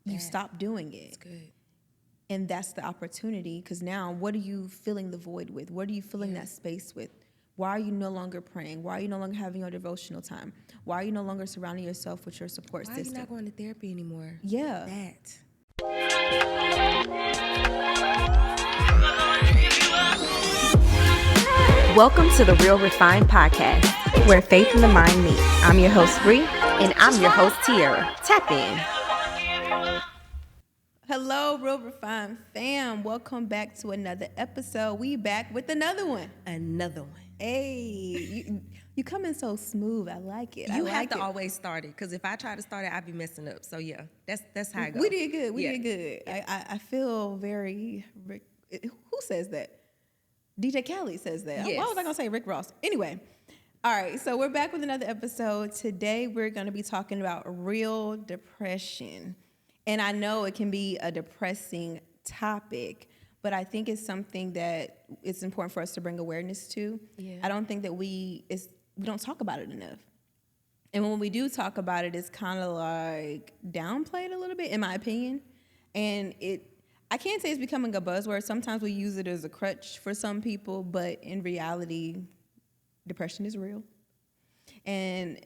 you stop doing it. That's good. And that's the opportunity, because now what are you filling the void with? What are you filling that space with? Why are you no longer praying? Why are you no longer having your devotional time? Why are you no longer surrounding yourself with your support Why system? are you not going to therapy anymore? Yeah. That. Welcome to the Real Refined Podcast, where faith and the mind meet. I'm your host, Bri, and I'm your host, Tiara. Tap in. Hello, Real Refined fam. Welcome back to another episode. We back with another one. Another one. Hey, you come in so smooth. I like it. You have to always start it, because if I try to start it, I'd be messing up. So yeah, that's how I go. We did good. We did good. Yeah. I feel very. Who says that? DJ Khaled says that. Yes. Why was I gonna say Rick Ross? Anyway, all right. So we're back with another episode. Today we're gonna be talking about real depression, and I know it can be a depressing topic, but I think it's something that it's important for us to bring awareness to. Yeah. I don't think that we don't talk about it enough. And when we do talk about it, it's kind of like downplayed a little bit, in my opinion. And I can't say it's becoming a buzzword. Sometimes we use it as a crutch for some people, but in reality, depression is real. And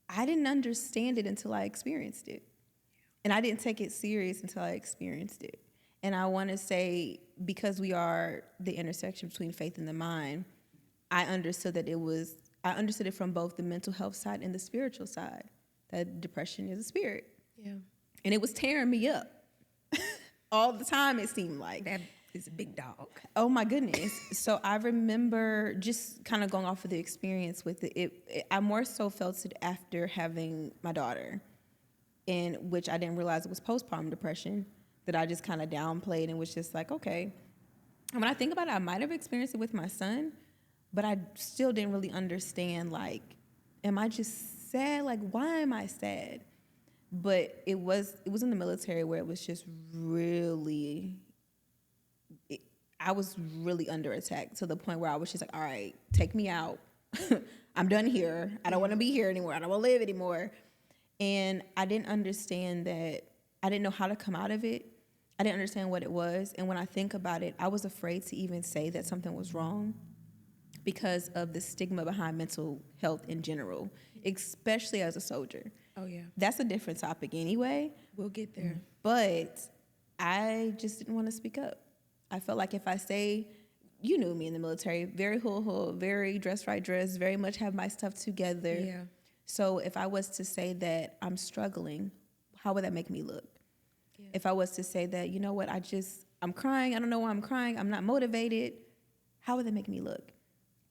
I didn't understand it until I experienced it. And I didn't take it serious until I experienced it. And I want to say, because we are the intersection between faith and the mind, I understood it from both the mental health side and the spiritual side, that depression is a spirit. Yeah. And it was tearing me up all the time, it seemed like. That is a big dog. Oh my goodness. So I remember just kind of going off of the experience with it. I more so felt it after having my daughter, in which I didn't realize it was postpartum depression, that I just kind of downplayed and was just like, okay. And when I think about it, I might have experienced it with my son, but I still didn't really understand, like, am I just sad? Like, why am I sad? But it was in the military where it was just really, I was really under attack to the point where I was just like, all right, take me out. I'm done here. I don't want to be here anymore. I don't want to live anymore. And I didn't understand that. I didn't know how to come out of it. I didn't understand what it was. And when I think about it, I was afraid to even say that something was wrong because of the stigma behind mental health in general, especially as a soldier. Oh, yeah. That's a different topic anyway. We'll get there. But I just didn't want to speak up. I felt like if I say, you knew me in the military, very hood, very dress right dress, very much have my stuff together. Yeah. So if I was to say that I'm struggling, how would that make me look? Yeah. If I was to say that, you know what, I'm crying, I don't know why I'm crying, I'm not motivated, how would that make me look?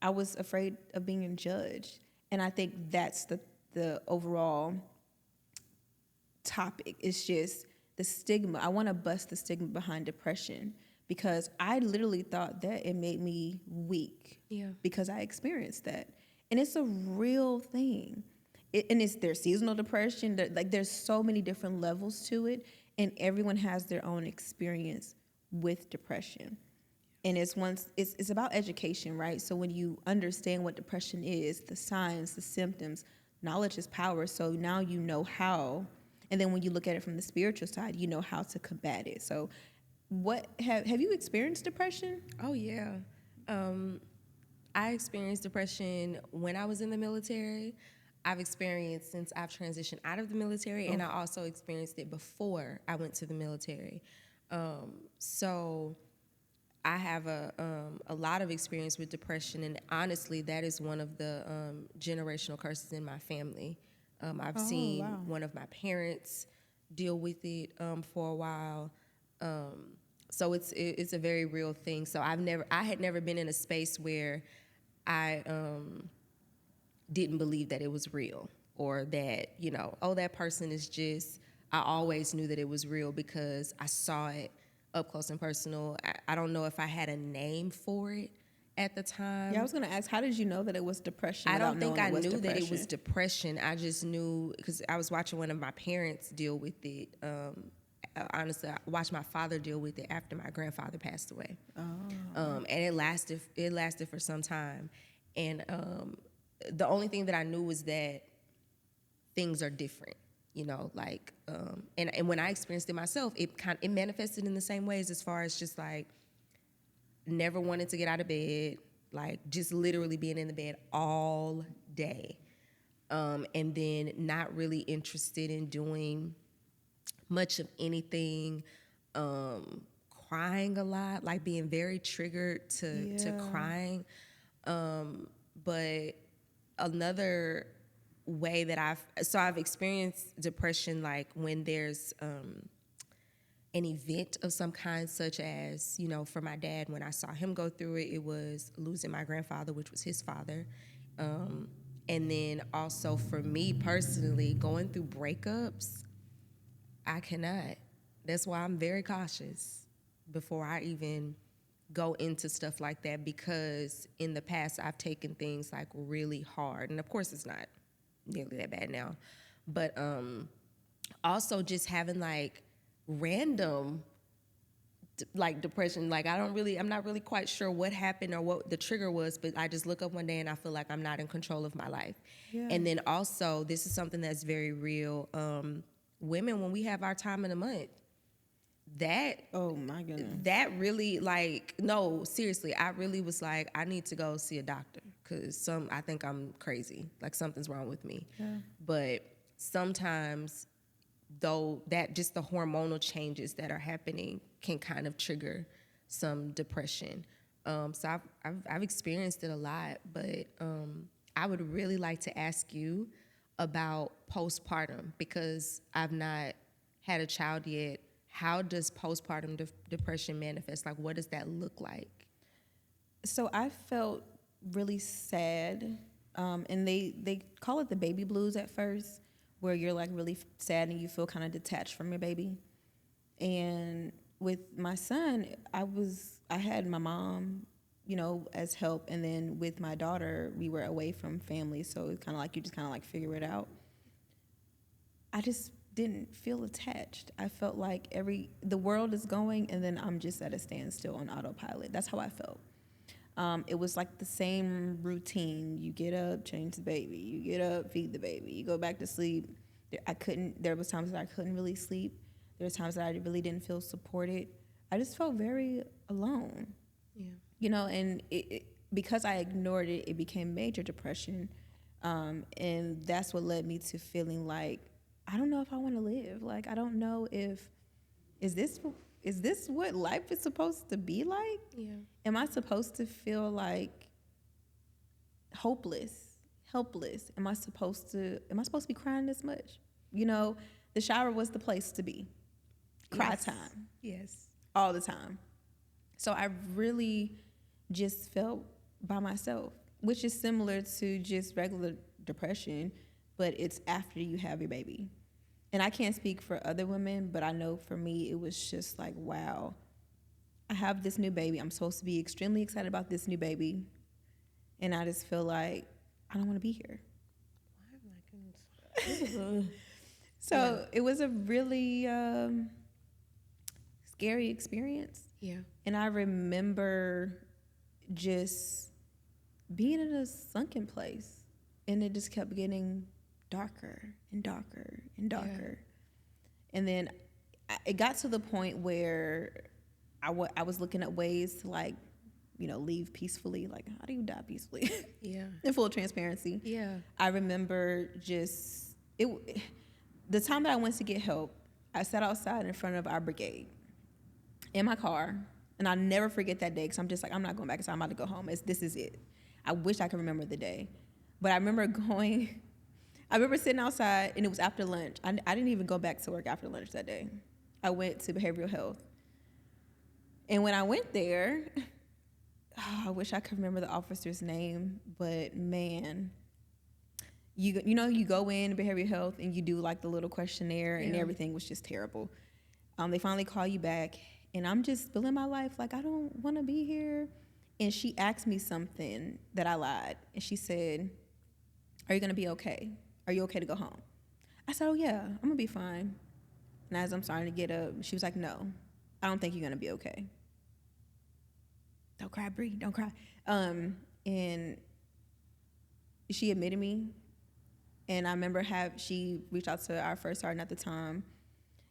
I was afraid of being judged. And I think that's the overall topic. It's just the stigma. I want to bust the stigma behind depression, because I literally thought that it made me weak. Yeah. Because I experienced that. And it's a real thing. There's seasonal depression. There's so many different levels to it, and everyone has their own experience with depression. And it's about education, right? So when you understand what depression is, the signs, the symptoms, knowledge is power. So now you know how. And then when you look at it from the spiritual side, you know how to combat it. So have you experienced depression? Oh, yeah. I experienced depression when I was in the military. I've experienced since I've transitioned out of the military, and I also experienced it before I went to the military. So I have a lot of experience with depression, and honestly, that is one of the generational curses in my family. I've seen one of my parents deal with it for a while. So it's a very real thing. So I had never been in a space where I didn't believe that it was real, or that, that person is just, I always knew that it was real because I saw it up close and personal. I don't know if I had a name for it at the time. Yeah, I was going to ask, how did you know that it was depression? I don't think I knew that it was depression. I just knew because I was watching one of my parents deal with it. Honestly, I watched my father deal with it after my grandfather passed away. And it lasted for some time. And the only thing that I knew was that things are different. you know, like, and when I experienced it myself, it manifested in the same ways, as far as just like never wanted to get out of bed, like just literally being in the bed all day. And then not really interested in doing much of anything, crying a lot, like being very triggered to crying. But another way that I've experienced depression, like when there's an event of some kind, such as, you know, for my dad, when I saw him go through it, it was losing my grandfather, which was his father. And then also for me personally, going through breakups, I cannot. That's why I'm very cautious before I even go into stuff like that, because in the past I've taken things like really hard. And of course it's not nearly that bad now. But also just having like random like depression, like I'm not really quite sure what happened or what the trigger was, but I just look up one day and I feel like I'm not in control of my life. And then also, this is something that's very real. Women, when we have our time in the month, that, oh my goodness, that really, like, no, seriously, I really was like, I need to go see a doctor, because I think I'm crazy, like something's wrong with me. But sometimes, though, that just the hormonal changes that are happening can kind of trigger some depression. So I've experienced it a lot, but I would really like to ask you about postpartum, because I've not had a child yet. How does postpartum depression manifest? Like, what does that look like? So I felt really sad, and they call it the baby blues at first, where you're like really sad and you feel kind of detached from your baby. And with my son, I had my mom, you know, as help, and then with my daughter, we were away from family, so it's kind of like you just kind of like figure it out. I just didn't feel attached. I felt like the world is going, and then I'm just at a standstill on autopilot. That's how I felt. It was like the same routine. You get up, change the baby. You get up, feed the baby. You go back to sleep. There was times that I couldn't really sleep. There were times that I really didn't feel supported. I just felt very alone. Yeah. You know, and because I ignored it, it became major depression. And that's what led me to feeling like, I don't know if I want to live. Like, I don't know if, is this what life is supposed to be like? Yeah. Am I supposed to feel like hopeless, helpless? Am I supposed to be crying this much? You know, the shower was the place to be. Cry time. Yes. All the time. So I really just felt by myself, which is similar to just regular depression, but it's after you have your baby. And I can't speak for other women, but I know for me, it was just like, wow, I have this new baby. I'm supposed to be extremely excited about this new baby. And I just feel like I don't want to be here. So it was a really scary experience. Yeah. And I remember just being in a sunken place, and it just kept getting darker and darker and darker. Yeah. And then it got to the point where I was looking at ways to, like, you know, leave peacefully. Like, how do you die peacefully? Yeah. In full transparency. Yeah. I remember the time that I went to get help, I sat outside in front of our brigade in my car, and I'll never forget that day, because I'm just like, I'm not going back inside. I'm about to go home. This is it. I wish I could remember the day. But I remember sitting outside, and it was after lunch. I didn't even go back to work after lunch that day. I went to behavioral health. And when I went there, I wish I could remember the officer's name, but man, you know, you go in behavioral health and you do like the little questionnaire, and everything was just terrible. They finally call you back, and I'm just spilling my life like, I don't want to be here. And she asked me something that I lied, and she said, "Are you gonna be okay? Are you okay to go home?" I said, "Oh yeah, I'm gonna be fine." And as I'm starting to get up, she was like, "No, I don't think you're gonna be okay. Don't cry, Bri, don't cry." And she admitted me And I remember she reached out to our first sergeant at the time,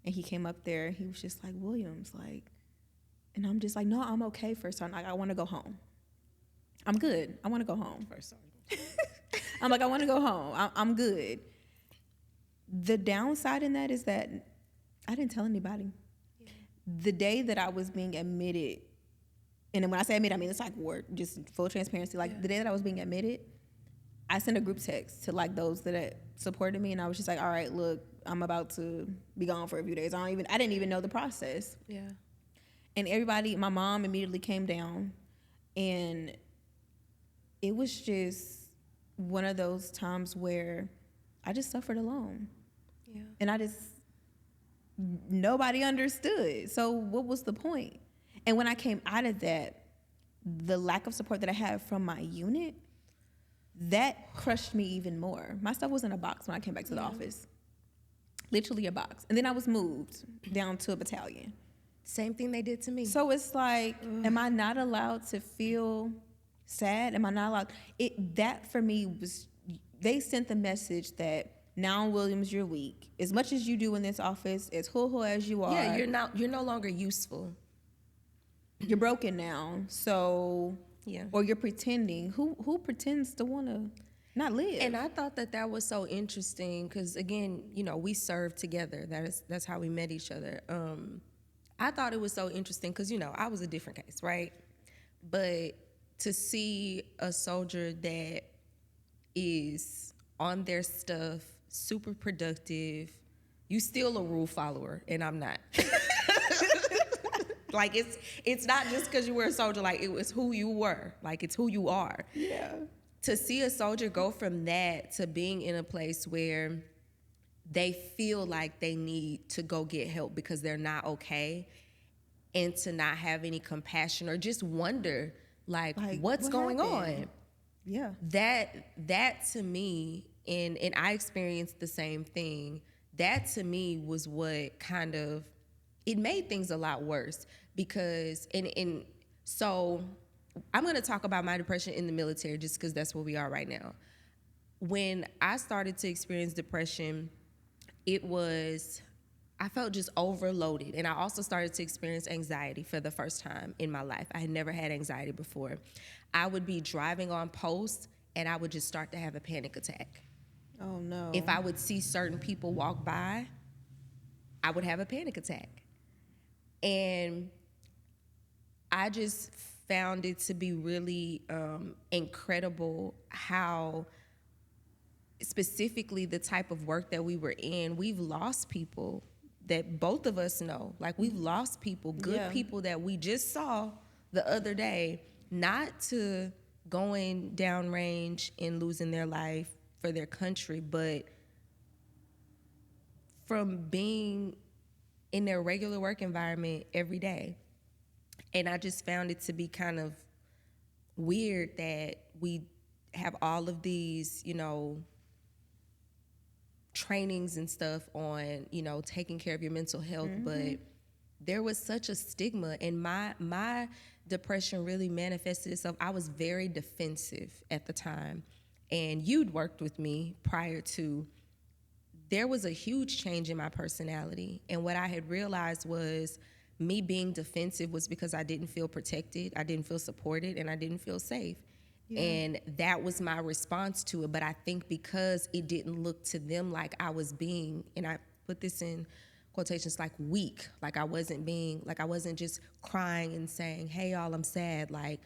and he came up there. He was just like, Williams, like, and I'm just like, no, I'm okay, first sergeant. Like, I want to go home. I'm good. I want to go home. First sergeant. I'm like, I want to go home. I'm good. The downside in that is that I didn't tell anybody. Yeah. The day that I was being admitted, and when I say admitted, I mean it's like war, just full transparency. Like the day that I was being admitted, I sent a group text to like those that supported me, and I was just like, all right, look, I'm about to be gone for a few days. I didn't even know the process. Yeah. And everybody, my mom immediately came down, and it was just one of those times where I just suffered alone. Yeah. And nobody understood. So what was the point? And when I came out of that, the lack of support that I had from my unit, that crushed me even more. My stuff was in a box when I came back to the office. Literally a box. And then I was moved down to a battalion. Same thing they did to me. So it's like, am I not allowed to feel sad? Am I not allowed? That for me was, they sent the message that now, Williams, you're weak. As much as you do in this office, as hoo-hoo as you are. Yeah, you're no longer useful. You're broken now. So, yeah. Or you're pretending. Who pretends to want to not live? And I thought that was so interesting because, again, we served together. That's how we met each other. I thought it was so interesting because, I was a different case, right? But to see a soldier that is on their stuff, super productive, you still a rule follower, and I'm not. Like, it's not just because you were a soldier, like, it was who you were. Like, it's who you are. Yeah. To see a soldier go from that to being in a place where they feel like they need to go get help because they're not okay, and to not have any compassion or just wonder, like what's going on? Yeah. That to me, and I experienced the same thing, that to me was what kind of, it made things a lot worse because, and so I'm going to talk about my depression in the military just because that's where we are right now. When I started to experience depression, I felt just overloaded. And I also started to experience anxiety for the first time in my life. I had never had anxiety before. I would be driving on post and I would just start to have a panic attack. Oh, no. If I would see certain people walk by, I would have a panic attack. And I just found it to be really incredible how specifically the type of work that we were in, we've lost people that both of us know. Like, we've lost people, good people that we just saw the other day, not to going downrange and losing their life for their country, but from being in their regular work environment every day. And I just found it to be kind of weird that we have all of these, trainings and stuff on, taking care of your mental health, but there was such a stigma, and my depression really manifested itself. I was very defensive at the time, and you'd worked with me prior to. There was a huge change in my personality, and what I had realized was me being defensive was because I didn't feel protected, I didn't feel supported, and I didn't feel safe. Yeah. And that was my response to it. But I think because it didn't look to them like I was being, and I put this in quotations, like weak, like I wasn't just crying and saying, hey y'all, I'm sad. Like,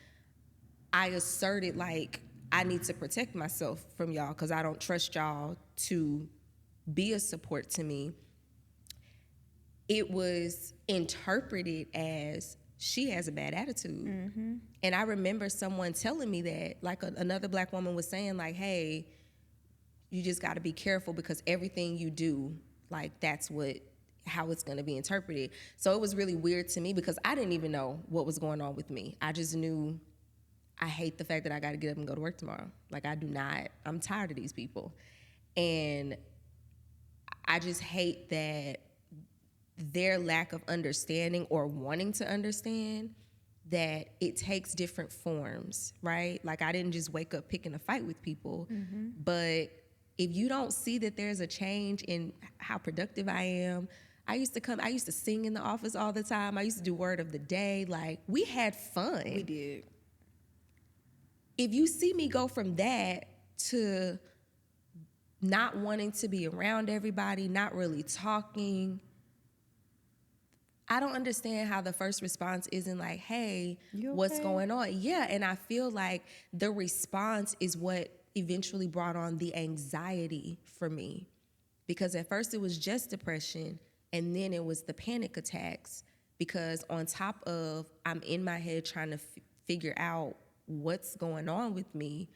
I asserted like I need to protect myself from y'all because I don't trust y'all to be a support to me. It was interpreted as she has a bad attitude. Mm-hmm. And I remember someone telling me that, like another black woman was saying, like, hey, you just got to be careful because everything you do, like, that's how it's going to be interpreted. So it was really weird to me because I didn't even know what was going on with me. I just knew I hate the fact that I got to get up and go to work tomorrow. Like, I'm tired of these people. And I just hate that their lack of understanding or wanting to understand that it takes different forms, right? Like, I didn't just wake up picking a fight with people, but if you don't see that there's a change in how productive I am, I used to sing in the office all the time. I used to do word of the day. Like, we had fun. We did. If you see me go from that to not wanting to be around everybody, not really talking, I don't understand how the first response isn't like, hey, what's going on? Yeah, and I feel like the response is what eventually brought on the anxiety for me. Because at first it was just depression, and then it was the panic attacks. Because on top of I'm in my head trying to figure out what's going on with me,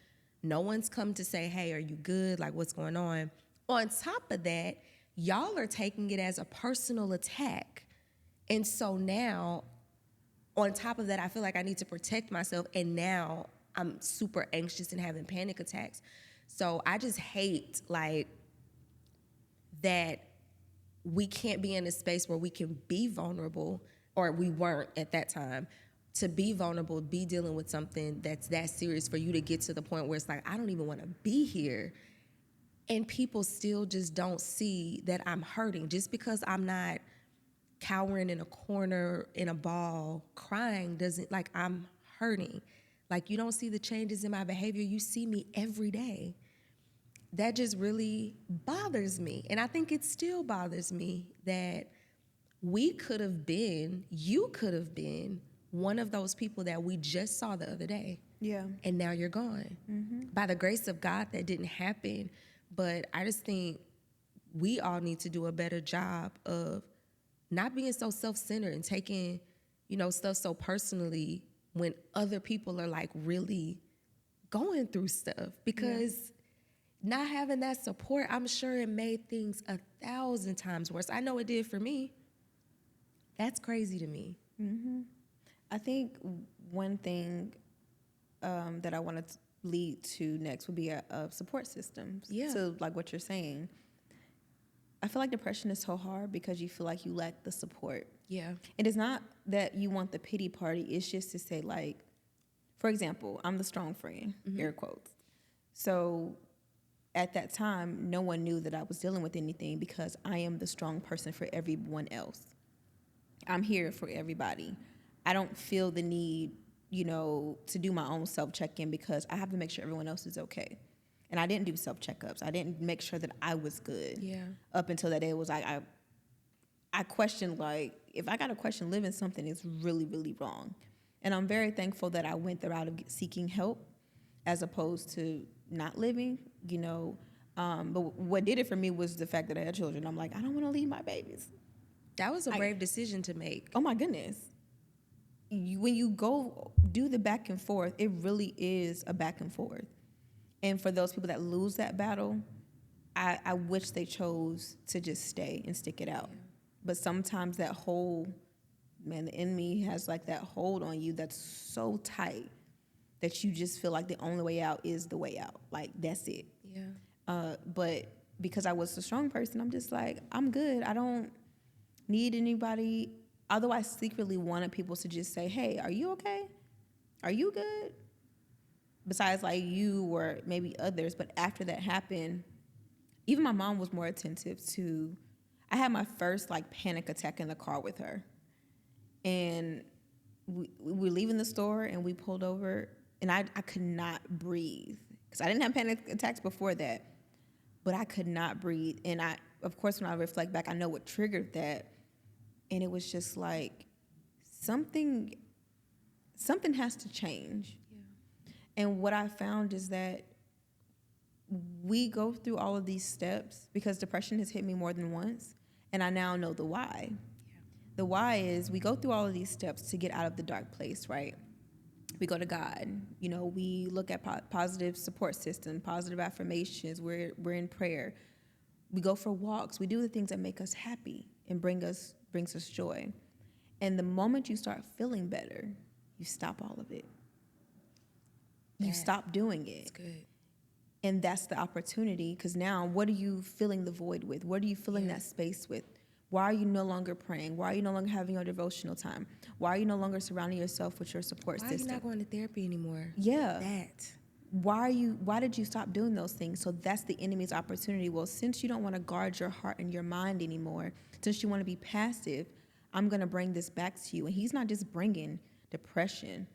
no one's come to say, hey, are you good? Like, what's going on? On top of that, y'all are taking it as a personal attack. And so now, on top of that, I feel like I need to protect myself. And now I'm super anxious and having panic attacks. So I just hate, like, that we can't be in a space where we can be vulnerable, or we weren't at that time, to be vulnerable, be dealing with something that's that serious for you to get to the point where it's like, I don't even want to be here. And people still just don't see that I'm hurting. Just because I'm not cowering in a corner in a ball crying doesn't, like, I'm hurting. Like, you don't see the changes in my behavior. You see me every day. That just really bothers me. And I think it still bothers me that you could have been one of those people that we just saw the other day. Yeah. And now you're gone. Mm-hmm. By the grace of God, that didn't happen. But I just think we all need to do a better job of not being so self-centered and taking, stuff so personally when other people are, like, really going through stuff. Because not having that support, I'm sure it made things 1,000 times worse. I know it did for me. That's crazy to me. Mm-hmm. I think one thing that I want to lead to next would be a support system. Yeah. So, like what you're saying, I feel like depression is so hard because you feel like you lack the support. Yeah. It is not that you want the pity party. It's just to say, like, for example, I'm the strong friend, air quotes. So at that time, no one knew that I was dealing with anything because I am the strong person for everyone else. I'm here for everybody. I don't feel the need, to do my own self-check-in because I have to make sure everyone else is okay. And I didn't do self-checkups. I didn't make sure that I was good. Yeah. Up until that day, it was like I questioned, like, if I got to question living, something is really, really wrong. And I'm very thankful that I went the route of seeking help as opposed to not living, But what did it for me was the fact that I had children. I'm like, I don't want to leave my babies. That was a brave decision to make. Oh, my goodness. When you go do the back and forth, it really is a back and forth. And for those people that lose that battle, I wish they chose to just stay and stick it out. Yeah. But sometimes that the enemy has, like, that hold on you that's so tight that you just feel like the only way out is the way out. Like, that's it. Yeah. But because I was a strong person, I'm just like, I'm good. I don't need anybody. Although I secretly wanted people to just say, hey, are you okay? Are you good? Besides, like, you or maybe others. But after that happened, even my mom was more attentive to, I had my first, like, panic attack in the car with her. And we were leaving the store and we pulled over and I could not breathe. Because I didn't have panic attacks before that. But I could not breathe. And of course, when I reflect back, I know what triggered that. And it was just like, something has to change. Yeah. And what I found is that we go through all of these steps because depression has hit me more than once, and I now know the why. Yeah. The why is we go through all of these steps to get out of the dark place, right? We go to God. We look at positive support system, positive affirmations. We're in prayer. We go for walks. We do the things that make us happy and brings us joy. And the moment you start feeling better, you stop all of it. You stop doing it. That's good. And that's the opportunity, because now what are you filling the void with? What are you filling that space with? Why are you no longer praying? Why are you no longer having your devotional time? Why are you no longer surrounding yourself with your support system? Why are you not going to therapy anymore? Yeah. That. why did you stop doing those things? So that's the enemy's opportunity. Well, since you don't want to guard your heart and your mind anymore, since you want to be passive, I'm going to bring this back to you. And he's not just bringing depression.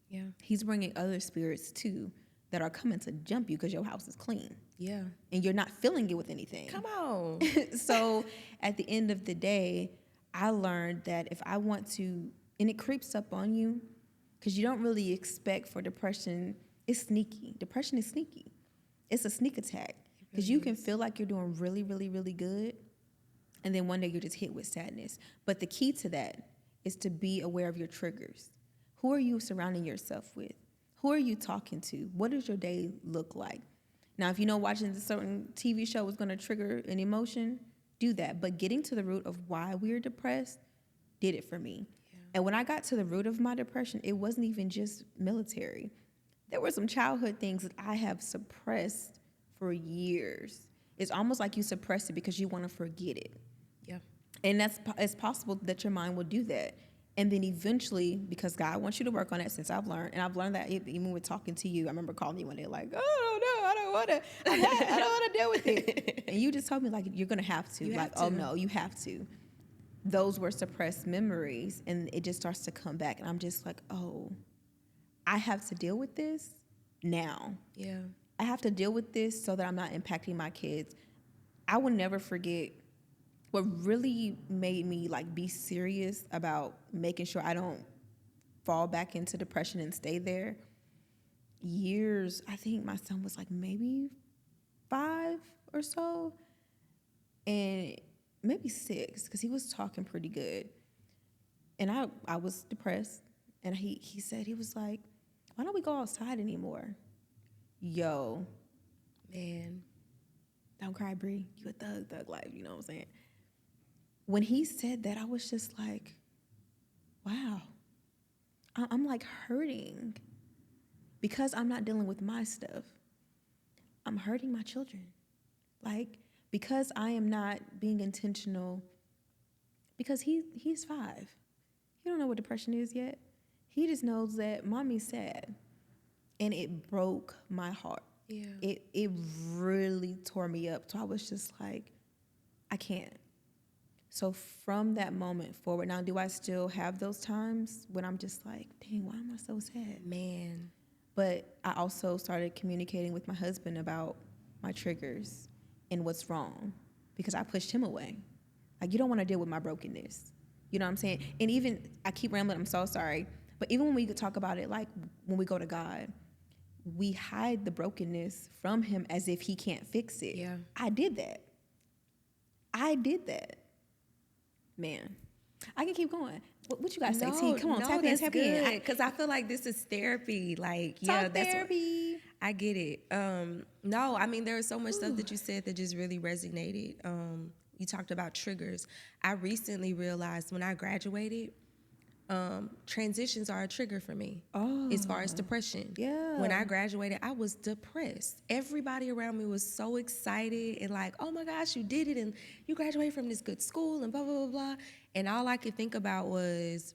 Yeah. He's bringing other spirits too that are coming to jump you because your house is clean. Yeah. And you're not filling it with anything. Come on. So at the end of the day, I learned that if I want to, and it creeps up on you because you don't really expect for depression. It's sneaky. Depression is sneaky. It's a sneak attack because you can feel like you're doing really, really, really good. And then one day you're just hit with sadness. But the key to that is to be aware of your triggers. Who are you surrounding yourself with? Who are you talking to? What does your day look like? Now, if you know watching a certain TV show is going to trigger an emotion, do that. But getting to the root of why we're depressed did it for me. Yeah. And when I got to the root of my depression, it wasn't even just military. There were some childhood things that I have suppressed for years. It's almost like you suppress it because you want to forget it. Yeah. And it's possible that your mind will do that. And then eventually, because God wants you to work on it, since I've learned that even with talking to you, I remember calling you one day like, oh, no, I don't want to deal with it. And you just told me like, you're going to have to. Oh, no, you have to. Those were suppressed memories, and it just starts to come back. And I'm just like, oh, I have to deal with this now. Yeah. I have to deal with this so that I'm not impacting my kids. I will never forget what really made me like be serious about making sure I don't fall back into depression and stay there. Years, I think my son was like maybe 5 or so, and maybe 6, because he was talking pretty good. And I was depressed, and he said, he was like, why don't we go outside anymore? Yo. Man. Don't cry, Bri. You a thug life, you know what I'm saying? When he said that, I was just like, wow. I'm like hurting because I'm not dealing with my stuff. I'm hurting my children. Like, because I am not being intentional, because he's 5. He don't know what depression is yet. He just knows that mommy's sad. And it broke my heart. Yeah. It really tore me up. So I was just like, I can't. So from that moment forward, now do I still have those times when I'm just like, dang, why am I so sad? Man. But I also started communicating with my husband about my triggers and what's wrong, because I pushed him away. Like, you don't want to deal with my brokenness. You know what I'm saying? And even, I keep rambling, I'm so sorry. But even when we talk about it, like when we go to God, we hide the brokenness from him as if he can't fix it. Yeah. I did that. Man, I can keep going. What you guys say, T? Come on, tap in. Because I feel like this is therapy. Like, that's therapy. I get it. No, I mean, there was so much stuff that you said that just really resonated. You talked about triggers. I recently realized when I graduated, transitions are a trigger for me as far as depression. Yeah. When I graduated, I was depressed. Everybody around me was so excited and like, oh my gosh, you did it and you graduated from this good school and blah, blah, blah, blah. And all I could think about was,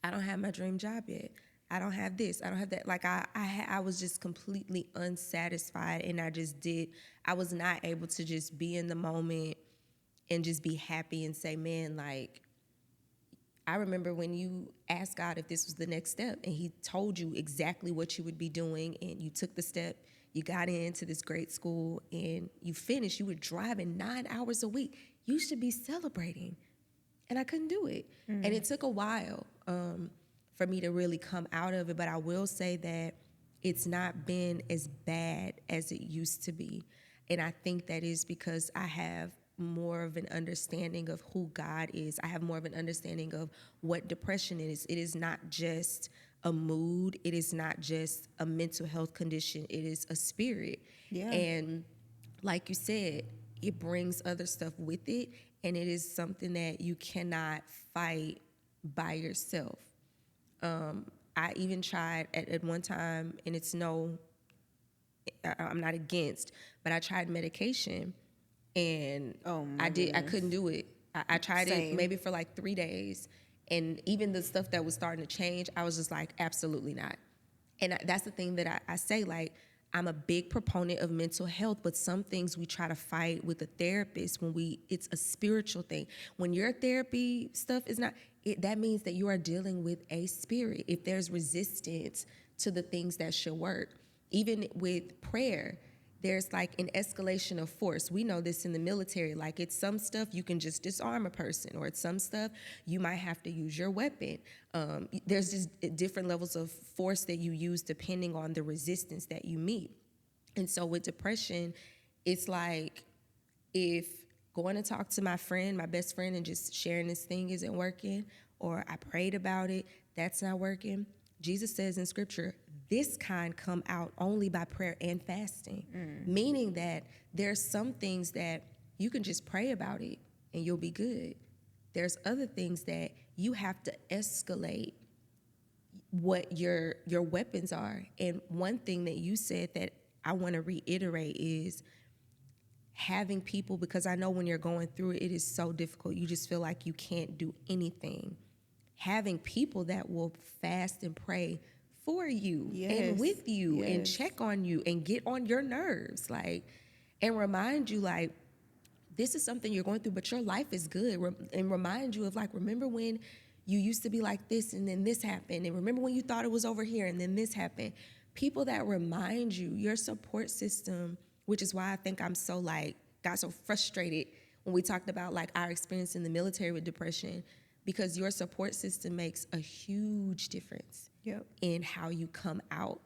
I don't have my dream job yet. I don't have this. I don't have that. Like I was just completely unsatisfied, and I was not able to just be in the moment and just be happy and say, man, like, I remember when you asked God if this was the next step, and he told you exactly what you would be doing, and you took the step, you got into this great school, and you finished. You were driving 9 hours a week. You should be celebrating. And I couldn't do it. And it took a while for me to really come out of it, but I will say that it's not been as bad as it used to be. And I think that is because I have more of an understanding of who God is. I have more of an understanding of what depression is. It is not just a mood. It is not just a mental health condition. It is a spirit. Yeah. And like you said, it brings other stuff with it, and it is something that you cannot fight by yourself. I even tried at one time, and I'm not against, but I tried medication. And I couldn't do it. I tried it maybe for like 3 days. And even the stuff that was starting to change, I was just like, absolutely not. And that's the thing that I say, like, I'm a big proponent of mental health, but some things we try to fight with a therapist it's a spiritual thing. When your therapy stuff is not, that means that you are dealing with a spirit. If there's resistance to the things that should work, even with prayer, there's like an escalation of force. We know this in the military. Like, it's some stuff you can just disarm a person, or it's some stuff you might have to use your weapon. There's just different levels of force that you use depending on the resistance that you meet. And so with depression, it's like, if going to talk to my best friend, and just sharing this thing isn't working, or I prayed about it, that's not working. Jesus says in scripture, this kind come out only by prayer and fasting, meaning that there's some things that you can just pray about it and you'll be good. There's other things that you have to escalate what your weapons are. And one thing that you said that I want to reiterate is having people, because I know when you're going through it, it is so difficult. You just feel like you can't do anything. Having people that will fast and pray for you and with you and check on you and get on your nerves, like, and remind you, like, this is something you're going through, but your life is good. And remind you of, like, remember when you used to be like this and then this happened, and remember when you thought it was over here and then this happened. People that remind you, your support system, which is why I think I'm so, like, got so frustrated when we talked about, like, our experience in the military with depression, because your support system makes a huge difference in how you come out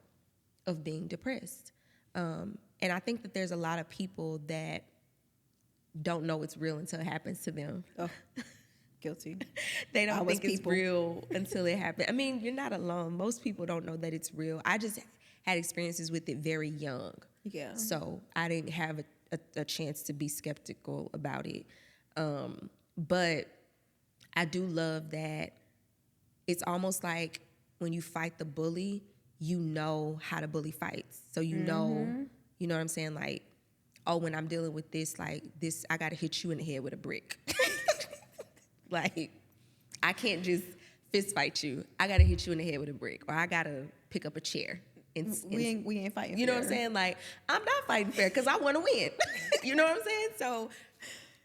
of being depressed. And I think that there's a lot of people that don't know it's real until it happens to them. Oh, guilty. They don't think it's real until it happens. I mean, you're not alone. Most people don't know that it's real. I just had experiences with it very young. Yeah. So I didn't have a chance to be skeptical about it. But I do love that it's almost like when you fight the bully, you know how the bully fights. So you know what I'm saying? Like, oh, when I'm dealing with this, like this, I got to hit you in the head with a brick. Like, I can't just fist fight you. I got to hit you in the head with a brick, or I got to pick up a chair. We ain't fighting fair. You know what I'm saying? Like, I'm not fighting fair because I want to win. You know what I'm saying? So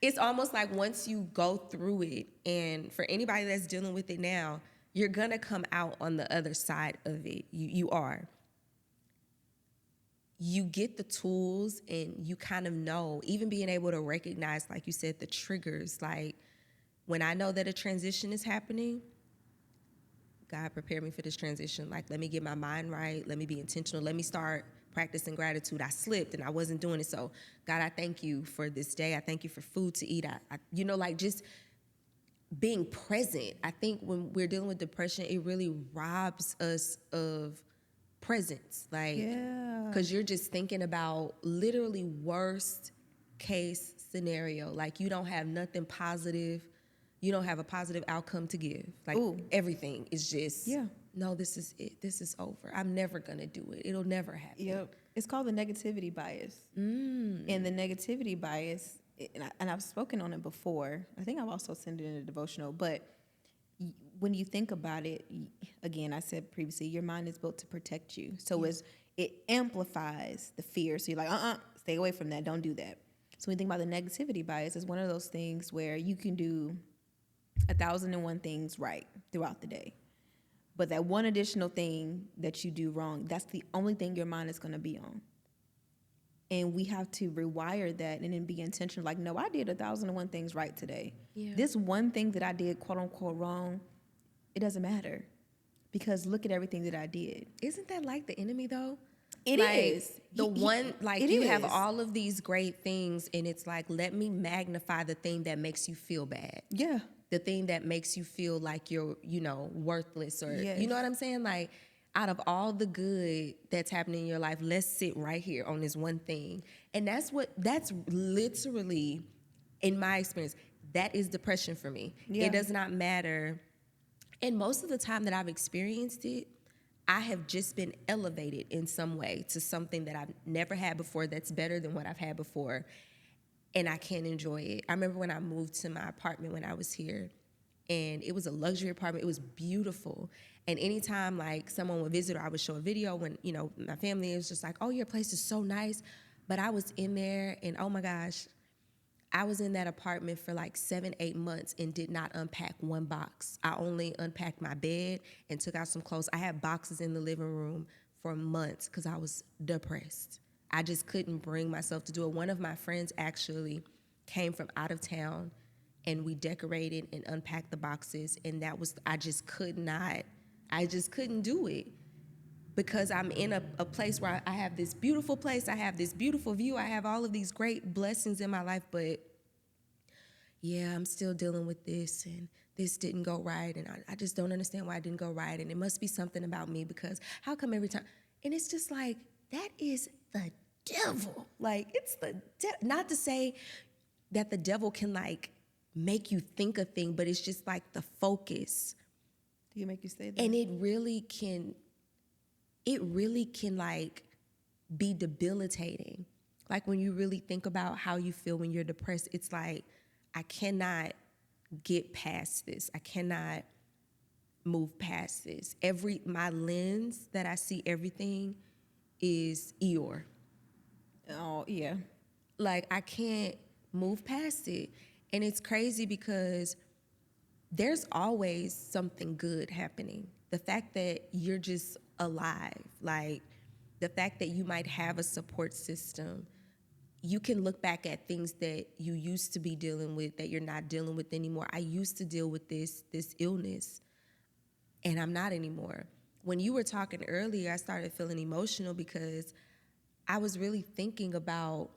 it's almost like once you go through it, and for anybody that's dealing with it now, you're going to come out on the other side of it. You are. You get the tools, and you kind of know, even being able to recognize, like you said, the triggers. Like, when I know that a transition is happening, God prepare me for this transition. Like, let me get my mind right. Let me be intentional. Let me start practicing gratitude. I slipped and I wasn't doing it. So God, I thank you for this day. I thank you for food to eat. I like, just being present. I think when we're dealing with depression, it really robs us of presence. Like, because you're just thinking about literally worst case scenario. Like, you don't have nothing positive. You don't have a positive outcome to give. Like, everything is just, no, this is it. This is over. I'm never going to do it. It'll never happen. Yep. It's called the negativity bias. And the negativity bias, and I've spoken on it before. I think I've also sent it in a devotional. But when you think about it, again, I said previously, your mind is built to protect you. So it amplifies the fear. So you're like, stay away from that. Don't do that. So when you think about the negativity bias, it's one of those things where you can do 1,001 things right throughout the day. But that one additional thing that you do wrong, that's the only thing your mind is going to be on. And we have to rewire that and then be intentional. Like, no, I did 1,001 things right today. Yeah. This one thing that I did, quote unquote, wrong, it doesn't matter. Because look at everything that I did. Isn't that like the enemy, though? It is. The one, like, you have all of these great things, and it's like, let me magnify the thing that makes you feel bad. Yeah. The thing that makes you feel like you're, worthless, or, you know what I'm saying? Like, out of all the good that's happening in your life, let's sit right here on this one thing. And that's literally, in my experience, that is depression for me. Yeah. It does not matter. And most of the time that I've experienced it, I have just been elevated in some way to something that I've never had before that's better than what I've had before. And I can't enjoy it. I remember when I moved to my apartment when I was here, and it was a luxury apartment. It was beautiful. And anytime like someone would visit, or I would show a video when, you know, my family is just like, oh, your place is so nice. But I was in there, and oh my gosh, I was in that apartment for like 7-8 months and did not unpack one box. I only unpacked my bed and took out some clothes. I had boxes in the living room for months because I was depressed. I just couldn't bring myself to do it. One of my friends actually came from out of town, and we decorated and unpacked the boxes, and I just couldn't do it, because I'm in a place where I have this beautiful place, I have this beautiful view, I have all of these great blessings in my life, but yeah, I'm still dealing with this, and this didn't go right, and I just don't understand why it didn't go right, and it must be something about me, because how come every time? And it's just like, that is the devil. Like, it's the devil. Not to say that the devil can like make you think a thing, but it's just like the focus. Do you make you say that? And it really can like be debilitating. Like when you really think about how you feel when you're depressed, it's like, I cannot get past this. I cannot move past this. My lens that I see everything is Eeyore. Oh, yeah. Like, I can't move past it. And it's crazy because there's always something good happening. The fact that you're just alive, like the fact that you might have a support system, you can look back at things that you used to be dealing with that you're not dealing with anymore. I used to deal with this illness, and I'm not anymore. When you were talking earlier, I started feeling emotional because I was really thinking about,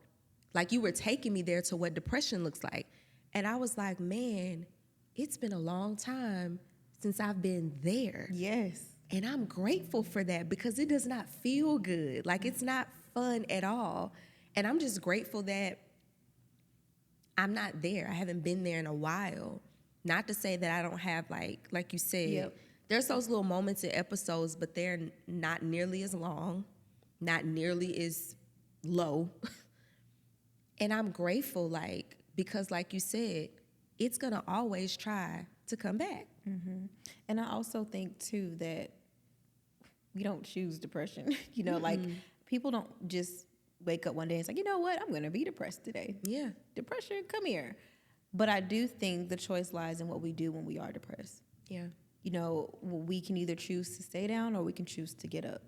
like, you were taking me there to what depression looks like. And I was like, man, it's been a long time since I've been there. Yes. And I'm grateful for that, because it does not feel good. Like, it's not fun at all. And I'm just grateful that I'm not there. I haven't been there in a while. Not to say that I don't have, like you said, Yep. There's those little moments and episodes, but they're not nearly as long, not nearly as low. And I'm grateful, because like you said, it's gonna always try to come back. Mm-hmm. And I also think too that we don't choose depression. You know, like people don't just wake up one day and say, you know what, I'm gonna be depressed today. Yeah. Depression, come here. But I do think the choice lies in what we do when we are depressed. Yeah. You know, we can either choose to stay down or we can choose to get up.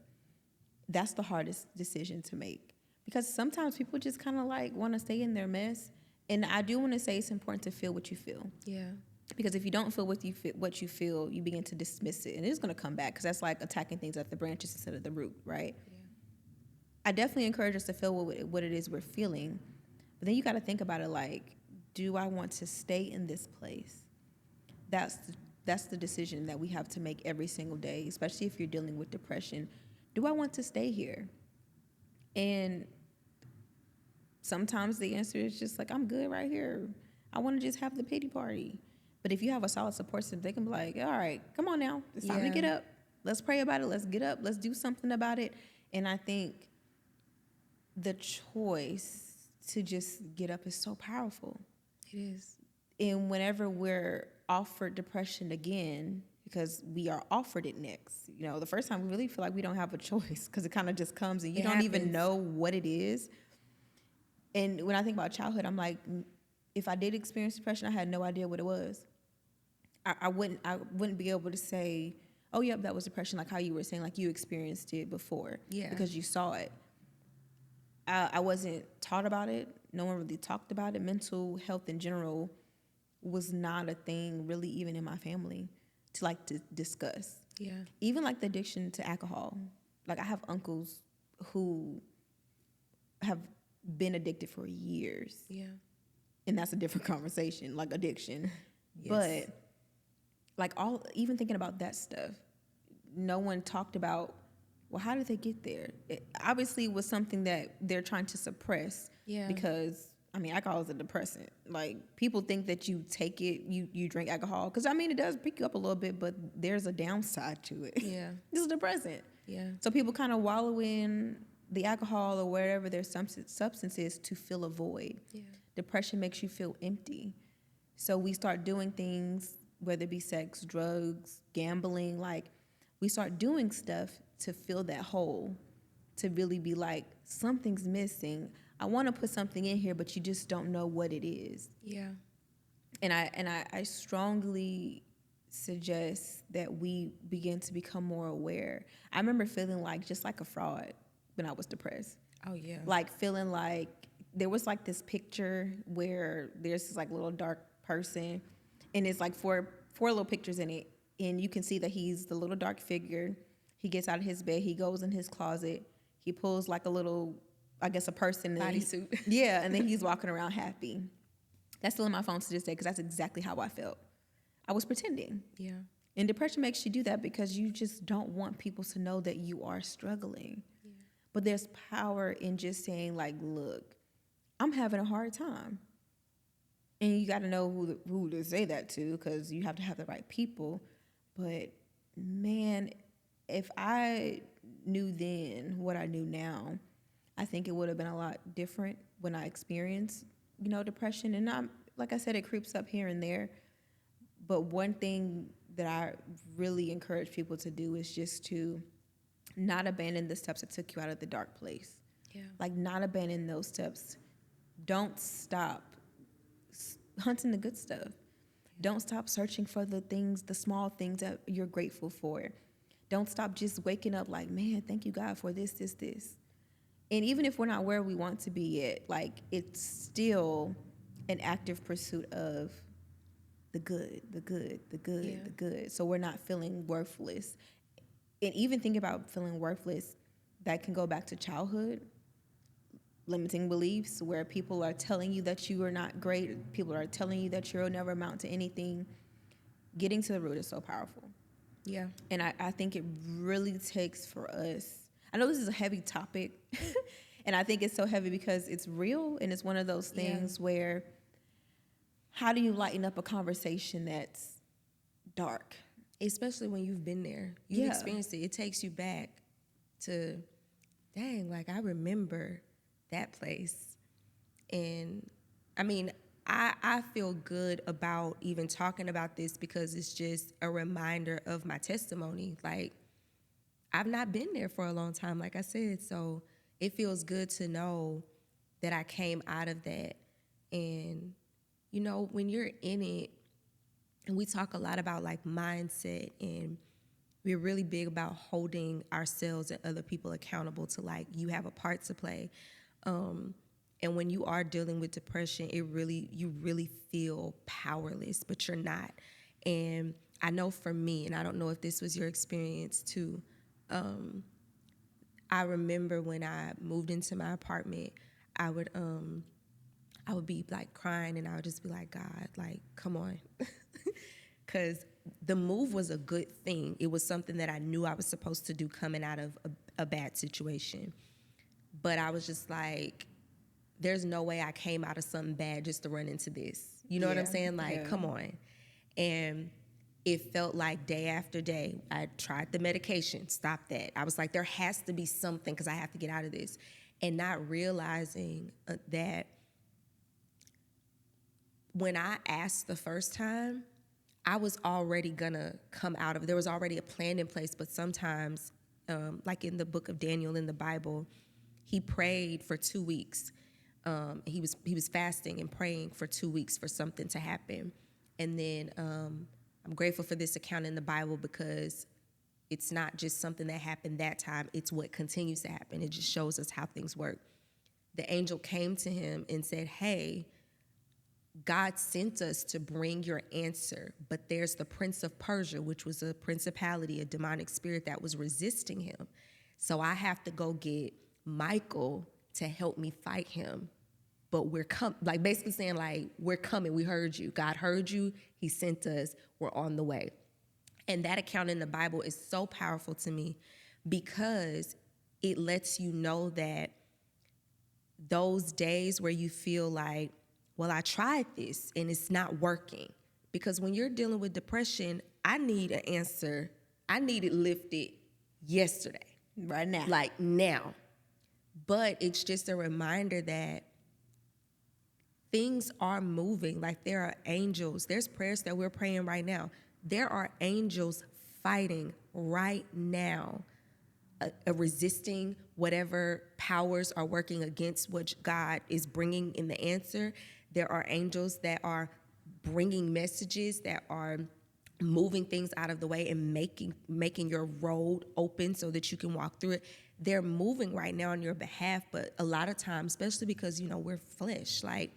That's the hardest decision to make, because sometimes people just kind of like want to stay in their mess. And I do want to say it's important to feel what you feel. Yeah. Because if you don't feel what you feel, you begin to dismiss it, and it's going to come back, because that's like attacking things at the branches instead of the root, right? Yeah. I definitely encourage us to feel what it is we're feeling, but then you got to think about it like, do I want to stay in this place? That's the decision that we have to make every single day, especially if you're dealing with depression. Do I want to stay here? And sometimes the answer is just like, I'm good right here. I want to just have the pity party. But if you have a solid support system, they can be like, all right, come on now. It's time to get up. Let's pray about it. Let's get up. Let's do something about it. And I think the choice to just get up is so powerful. It is. And whenever we're offered depression again, because we are offered it next, you know, the first time we really feel like we don't have a choice, because it kind of just comes and you don't even know what it is. And when I think about childhood, I'm like, if I did experience depression, I had no idea what it was. I wouldn't be able to say, oh, yep, that was depression, like how you were saying, like you experienced it before, because you saw it. I wasn't taught about it. No one really talked about it. Mental health in general was not a thing really even in my family to discuss. Yeah. Even like the addiction to alcohol. Like I have uncles who have been addicted for years. Yeah. And that's a different conversation, like addiction. Yes. But like even thinking about that stuff, no one talked about, well, how did they get there? It obviously was something that they're trying to suppress. Yeah. Because, I mean, alcohol is a depressant. Like, people think that you take it, you drink alcohol. Because, I mean, it does pick you up a little bit, but there's a downside to it. Yeah. It's a depressant. Yeah. So people kind of wallow in the alcohol or wherever their substance is to fill a void. Yeah. Depression makes you feel empty. So we start doing things whether it be sex, drugs, gambling. Like, we start doing stuff to fill that hole, to really be like, something's missing. I want to put something in here, but you just don't know what it is. Yeah. And I strongly suggest that we begin to become more aware. I remember feeling like just like a fraud when I was depressed. Oh, yeah. Like feeling like there was like this picture where there's this like little dark person, and it's like four little pictures in it, and you can see that he's the little dark figure. He gets out of his bed, he goes in his closet, he pulls like a little, I guess, a person Bodysuit. Yeah, and then he's walking around happy. That's still in my phone to this day because that's exactly how I felt. I was pretending. Yeah. And depression makes you do that because you just don't want people to know that you are struggling. Yeah. But there's power in just saying, like, look, I'm having a hard time. And you got to know who to say that to, because you have to have the right people. But, man, if I knew then what I knew now, I think it would have been a lot different when I experienced, depression. And I'm, like I said, it creeps up here and there. But one thing that I really encourage people to do is just to not abandon the steps that took you out of the dark place. Yeah. Like, not abandon those steps. Don't stop hunting the good stuff. Don't stop searching for the things, the small things that you're grateful for. Don't stop just waking up like, man, thank you, God, for this. And even if we're not where we want to be yet, like, it's still an active pursuit of the good. So we're not feeling worthless. And even think about feeling worthless, that can go back to childhood, limiting beliefs, where people are telling you that you are not great. People are telling you that you'll never amount to anything. Getting to the root is so powerful. Yeah. And I think it really takes for us, I know this is a heavy topic, and I think it's so heavy because it's real, and it's one of those things where, how do you lighten up a conversation that's dark? Especially when you've been there. You've experienced it. It takes you back to, dang, like, I remember that place. And, I mean, I feel good about even talking about this because it's just a reminder of my testimony. Like, I've not been there for a long time, like I said, so it feels good to know that I came out of that. And, when you're in it, and we talk a lot about, like, mindset, and we're really big about holding ourselves and other people accountable to, like, you have a part to play. And when you are dealing with depression, you really feel powerless, but you're not. And I know for me, and I don't know if this was your experience too, I remember when I moved into my apartment, I would be like crying, and I would just be like, God, like, come on. Because the move was a good thing. It was something that I knew I was supposed to do coming out of a bad situation. But I was just like, there's no way I came out of something bad just to run into this. You know what I'm saying? Like, come on. And it felt like day after day, I tried the medication, stopped that. I was like, there has to be something because I have to get out of this. And not realizing that when I asked the first time, I was already gonna come out of it. There was already a plan in place, but sometimes, like in the book of Daniel in the Bible, he prayed for 2 weeks. He was fasting and praying for 2 weeks for something to happen. And then I'm grateful for this account in the Bible because it's not just something that happened that time, it's what continues to happen. It just shows us how things work. The angel came to him and said, hey, God sent us to bring your answer, but there's the prince of Persia, which was a principality, a demonic spirit that was resisting him. So I have to go get Michael to help me fight him. But we're like basically saying, like, we're coming, we heard you. God heard you, he sent us, we're on the way. And that account in the Bible is so powerful to me because it lets you know that those days where you feel like, well, I tried this and it's not working. Because when you're dealing with depression, I need an answer. I need it lifted yesterday. Right now. Like now. But it's just a reminder that things are moving. Like there are angels. There's prayers that we're praying right now. There are angels fighting right now, resisting whatever powers are working against what God is bringing in the answer. There are angels that are bringing messages, that are moving things out of the way and making your road open so that you can walk through it. They're moving right now on your behalf, but a lot of times, especially because, we're flesh, like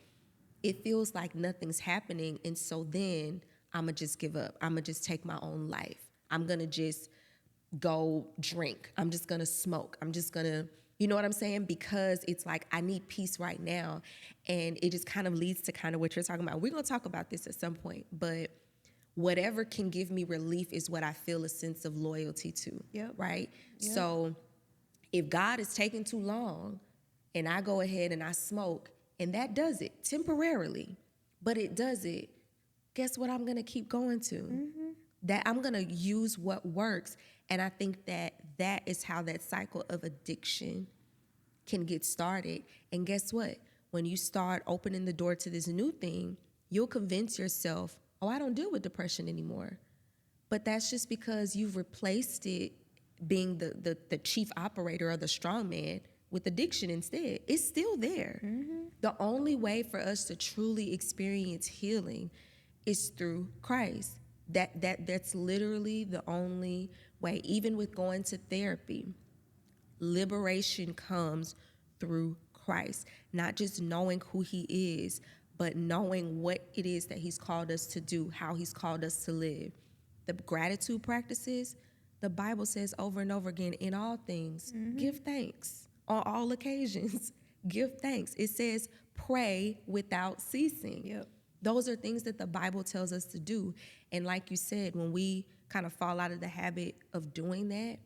it feels like nothing's happening. And so then I'm going to just give up. I'm going to just take my own life. I'm going to just go drink. I'm just going to smoke. I'm just going to, you know what I'm saying? Because it's like, I need peace right now. And it just kind of leads to kind of what you're talking about. We're going to talk about this at some point, but whatever can give me relief is what I feel a sense of loyalty to, right? Yep. So if God is taking too long and I go ahead and I smoke and that does it temporarily, but it does it, guess what I'm going to keep going to? Mm-hmm. That I'm going to use what works. And I think that is how that cycle of addiction can get started. And guess what? When you start opening the door to this new thing, you'll convince yourself, oh, I don't deal with depression anymore. But that's just because you've replaced it being the chief operator or the strong man with addiction instead. It's still there. Mm-hmm. The only way for us to truly experience healing is through Christ. That's literally the only way. Even with going to therapy, liberation comes through Christ. Not just knowing who he is, but knowing what it is that he's called us to do, how he's called us to live. The gratitude practices, the Bible says over and over again, in all things, give thanks. On all occasions, give thanks. It says pray without ceasing. Yep. Those are things that the Bible tells us to do. And like you said, when we kind of fall out of the habit of doing that,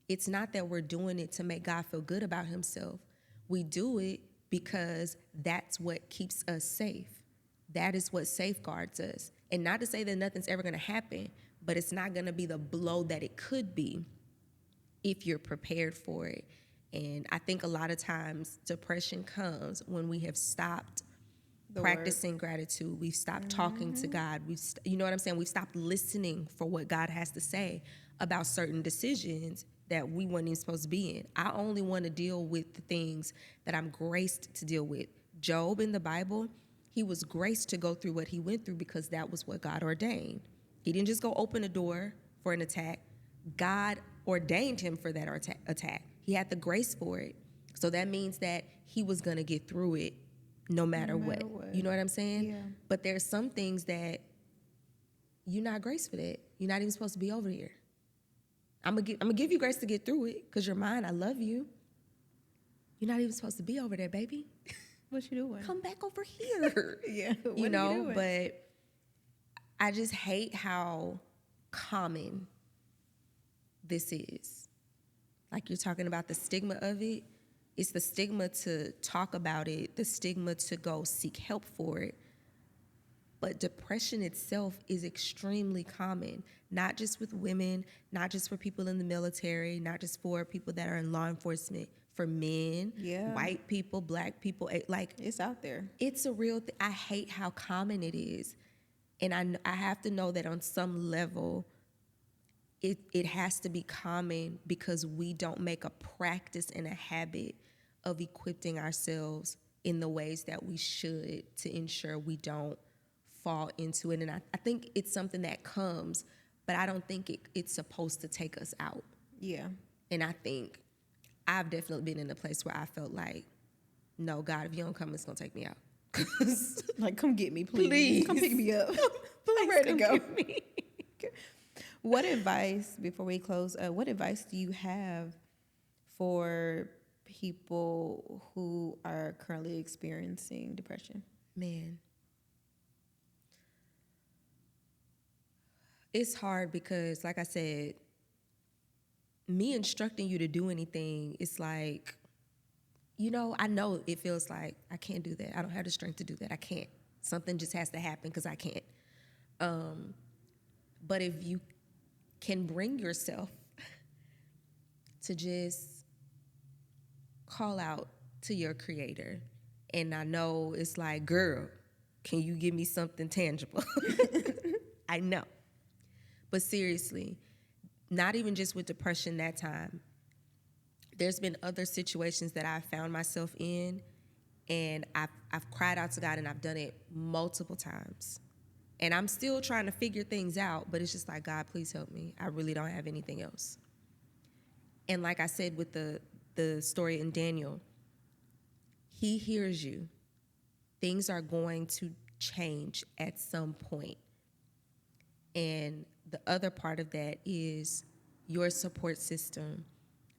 it's not that we're doing it to make God feel good about himself. We do it because that's what keeps us safe. That is what safeguards us. And not to say that nothing's ever going to happen, but it's not going to be the blow that it could be if you're prepared for it. And I think a lot of times depression comes when we have stopped practicing gratitude. We've stopped talking to God. You know what I'm saying? We've stopped listening for what God has to say about certain decisions that we weren't even supposed to be in. I only want to deal with the things that I'm graced to deal with. Job in the Bible, he was graced to go through what he went through because that was what God ordained. He didn't just go open a door for an attack. God ordained him for that attack. He had the grace for it. So that means that he was going to get through it no matter what. You know what I'm saying? Yeah. But there's some things that you're not graced for that. You're not even supposed to be over here. I'm gonna give you grace to get through it because you're mine. I love you. You're not even supposed to be over there, baby. What you doing? Come back over here. Yeah. What you know, are you doing? But I just hate how common this is. Like you're talking about the stigma of it. It's the stigma to talk about it, the stigma to go seek help for it. But depression itself is extremely common, not just with women, not just for people in the military, not just for people that are in law enforcement, for men, white people, black people. Like it's out there. It's a real thing. I hate how common it is. And I have to know that on some level, it has to be common because we don't make a practice and a habit of equipping ourselves in the ways that we should to ensure we don't fall into it. And I think it's something that comes, but I don't think it's supposed to take us out. Yeah. And I think I've definitely been in a place where I felt like, no, God, if you don't come, it's going to take me out. Like, come get me, please. Please. Come pick me up. I'm ready to go. What advice, before we close, what advice do you have for people who are currently experiencing depression? Man. It's hard because, like I said, me instructing you to do anything, it's like, I know it feels like I can't do that. I don't have the strength to do that. I can't. Something just has to happen because I can't. But if you can bring yourself to just call out to your creator And I know it's like, girl, can you give me something tangible? I know. But seriously, not even just with depression that time. There's been other situations that I've found myself in, and I've cried out to God, and I've done it multiple times. And I'm still trying to figure things out, but it's just like, God, please help me. I really don't have anything else. And like I said with the story in Daniel, he hears you. Things are going to change at some point. And the other part of that is your support system.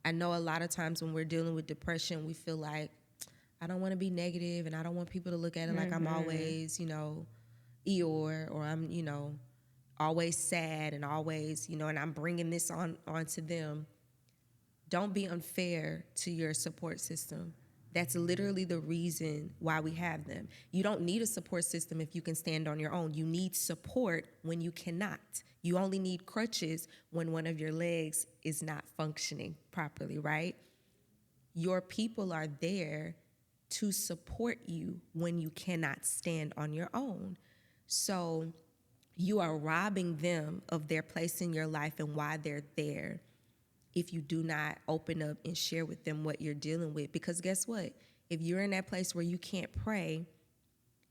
I know a lot of times when we're dealing with depression, we feel like, I don't want to be negative, and I don't want people to look at it like I'm always, Eeyore, or I'm, always sad and always, and I'm bringing this onto them. Don't be unfair to your support system. That's literally the reason why we have them. You don't need a support system if you can stand on your own. You need support when you cannot. You only need crutches when one of your legs is not functioning properly, right? Your people are there to support you when you cannot stand on your own. So you are robbing them of their place in your life and why they're there if you do not open up and share with them what you're dealing with. Because guess what? If you're in that place where you can't pray,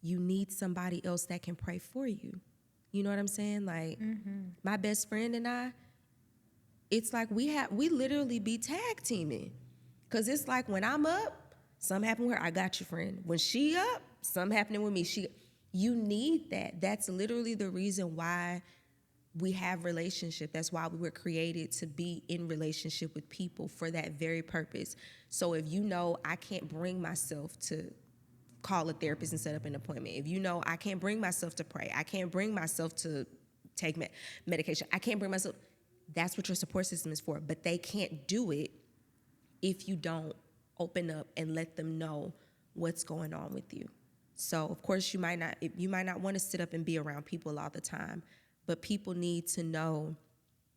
you need somebody else that can pray for you. You know what I'm saying? Like, my best friend and I, it's like we literally be tag teaming. Because it's like when I'm up, something happened with her, I got you, friend. When she up, something happening with me. You need that. That's literally the reason why we have relationship. That's why we were created, to be in relationship with people for that very purpose. So if I can't bring myself to call a therapist and set up an appointment, if I can't bring myself to pray, I can't bring myself to take medication, I can't bring myself, that's what your support system is for. But they can't do it if you don't open up and let them know what's going on with you. So of course you might not want to sit up and be around people all the time, but people need to know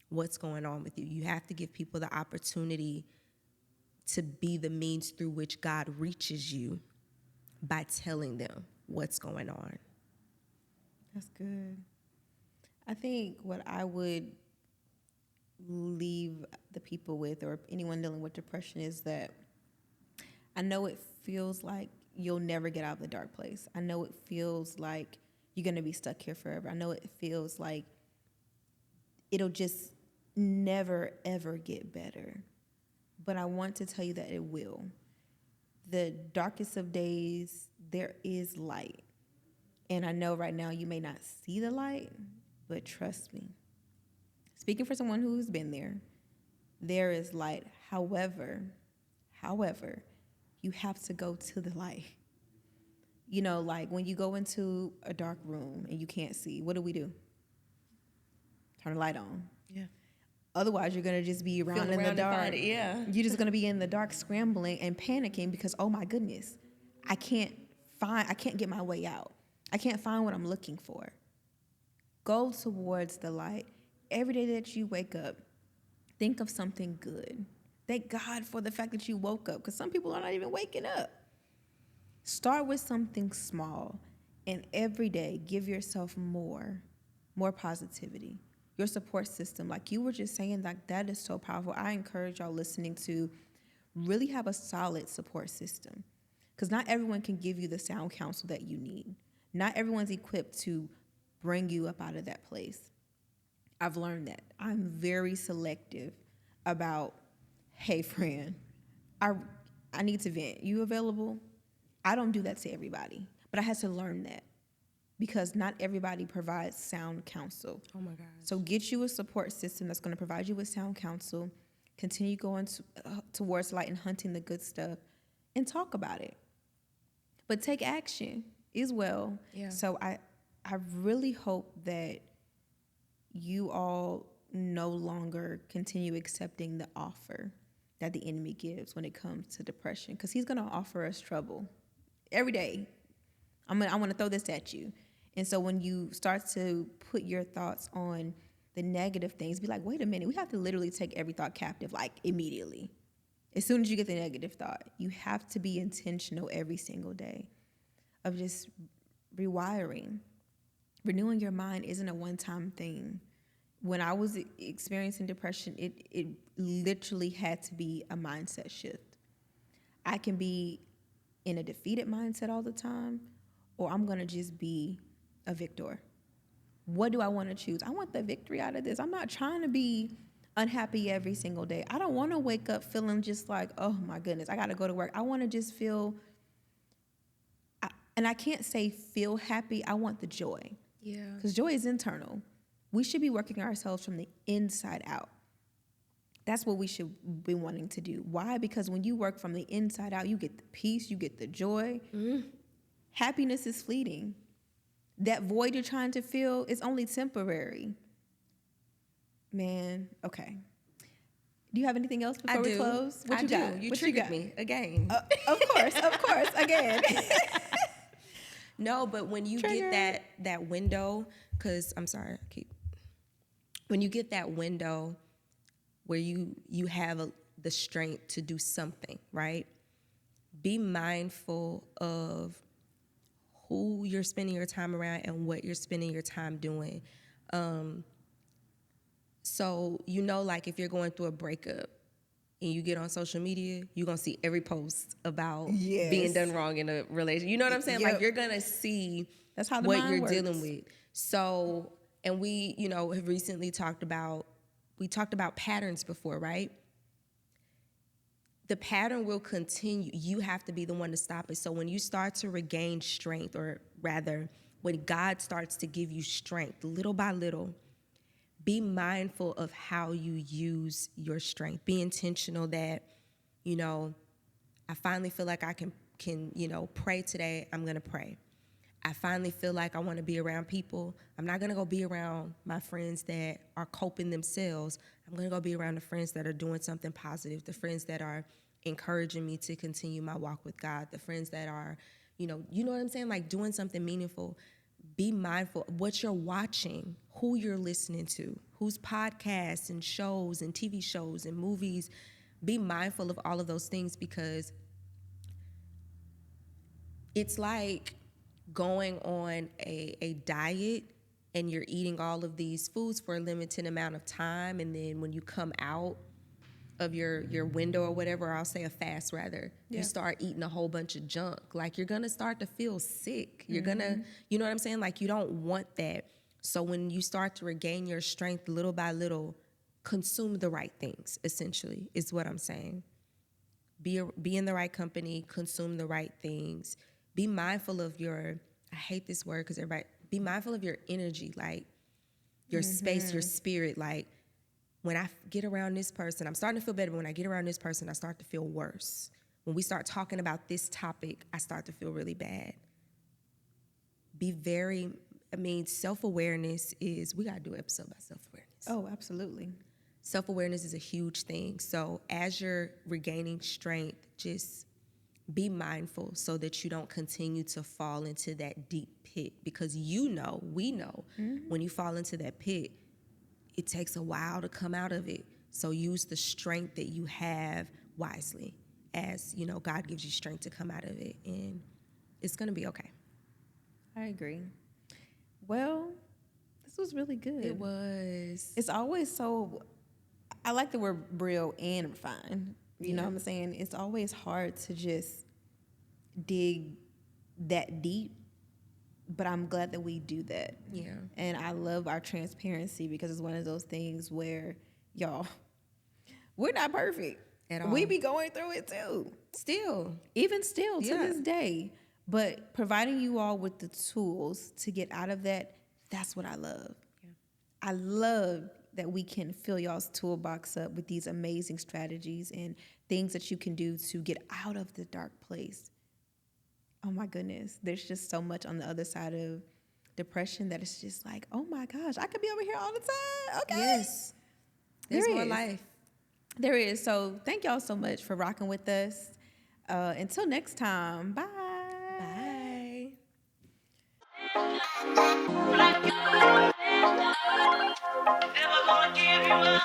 what's going on with you. You have to give people the opportunity to be the means through which God reaches you by telling them what's going on. That's good. I think what I would leave the people with, or anyone dealing with depression, is that I know it feels like you'll never get out of the dark place. I know it feels like you're going to be stuck here forever. I know it feels like it'll just never, ever get better. But I want to tell you that it will. The darkest of days, there is light. And I know right now you may not see the light, but trust me. Speaking for someone who's been there is light. However, you have to go to the light. Like when you go into a dark room and you can't see, what do? Turn the light on. Yeah. Otherwise, you're going to just be around in the dark. Yeah. You're just going to be in the dark scrambling and panicking because, oh my goodness, I can't get my way out. I can't find what I'm looking for. Go towards the light. Every day that you wake up, think of something good. Thank God for the fact that you woke up, because some people are not even waking up. Start with something small, and every day give yourself more positivity. Your support system, like you were just saying, like that is so powerful. I encourage y'all listening to really have a solid support system, because not everyone can give you the sound counsel that you need. Not everyone's equipped to bring you up out of that place. I've learned that. I'm very selective about, hey, friend, I need to vent. You available? I don't do that to everybody, but I had to learn that because not everybody provides sound counsel. Oh, my gosh. So get you a support system that's going to provide you with sound counsel. Continue going towards light and hunting the good stuff, and talk about it. But take action as well. Yeah. So I really hope that you all no longer continue accepting the offer that the enemy gives when it comes to depression, because he's going to offer us trouble every day. I want to throw this at you. And so when you start to put your thoughts on the negative things, be like, wait a minute, we have to literally take every thought captive, like immediately. As soon as you get the negative thought, you have to be intentional every single day of just rewiring. Renewing your mind isn't a one-time thing. When I was experiencing depression, it literally had to be a mindset shift. I can be in a defeated mindset all the time, or I'm going to just be a victor. What do I want to choose? I want the victory out of this. I'm not trying to be unhappy every single day. I don't want to wake up feeling just like, oh my goodness, I got to go to work. I want to just feel, and I can't say feel happy. I want the joy. Yeah. Because joy is internal. We should be working ourselves from the inside out. That's what we should be wanting to do. Why? Because when you work from the inside out, you get the peace, you get the joy. Happiness is fleeting. That void you're trying to fill is only temporary. Man, okay. Do you have anything else before we close? What I you do. got? You What triggered got? me again. Of course, again. No, but when you Trigger. get that window, because I'm sorry, when you get that window where you have the strength to do something, right? Be mindful of who you're spending your time around and what you're spending your time doing. So, like if you're going through a breakup and you get on social media, you're going to see every post about being done wrong in a relationship. You know what I'm saying? Yep. Like you're going to see That's how the what mind you're works. dealing with. So, and we, have recently talked about patterns before, right? The pattern will continue. You have to be the one to stop it. So when you start to regain strength, or rather, when God starts to give you strength little by little, be mindful of how you use your strength. Be intentional that, I finally feel like I can pray today. I'm going to pray. I finally feel like I want to be around people. I'm not going to go be around my friends that are coping themselves. I'm going to go be around the friends that are doing something positive, the friends that are encouraging me to continue my walk with God, the friends that are, you know what I'm saying? Like doing something meaningful. Be mindful of what you're watching, who you're listening to, whose podcasts and shows and TV shows and movies. Be mindful of all of those things, because it's like going on a diet and you're eating all of these foods for a limited amount of time, and then when you come out of your window or whatever, or I'll say a fast rather, you start eating a whole bunch of junk. Like you're gonna start to feel sick. You're gonna, you know what I'm saying? Like you don't want that. So when you start to regain your strength little by little, consume the right things, essentially, is what I'm saying. Be in the right company, consume the right things. Be mindful of your, I hate this word because everybody, be mindful of your energy, like your space, your spirit. Like when I get around this person, I'm starting to feel better, but when I get around this person, I start to feel worse. When we start talking about this topic, I start to feel really bad. Self-awareness is, we got to do an episode about self-awareness. Oh, absolutely. Self-awareness is a huge thing. So as you're regaining strength, just be mindful so that you don't continue to fall into that deep pit, because we know, when you fall into that pit, it takes a while to come out of it. So use the strength that you have wisely, as, God gives you strength to come out of it, and it's going to be okay. I agree. Well, this was really good. It was. It's always so, I like the word real and refined. You know what I'm saying? It's always hard to just dig that deep, but I'm glad that we do that. Yeah. And I love our transparency, because it's one of those things where, y'all, we're not perfect. At all. We be going through it too. Even still to this day. But providing you all with the tools to get out of that, that's what I love. Yeah. I love that we can fill y'all's toolbox up with these amazing strategies and things that you can do to get out of the dark place. Oh my goodness. There's just so much on the other side of depression that it's just like, oh my gosh, I could be over here all the time. Okay. Yes. There's more life. There is. So thank y'all so much for rocking with us. Until next time. Bye. Bye. Never gonna give you up.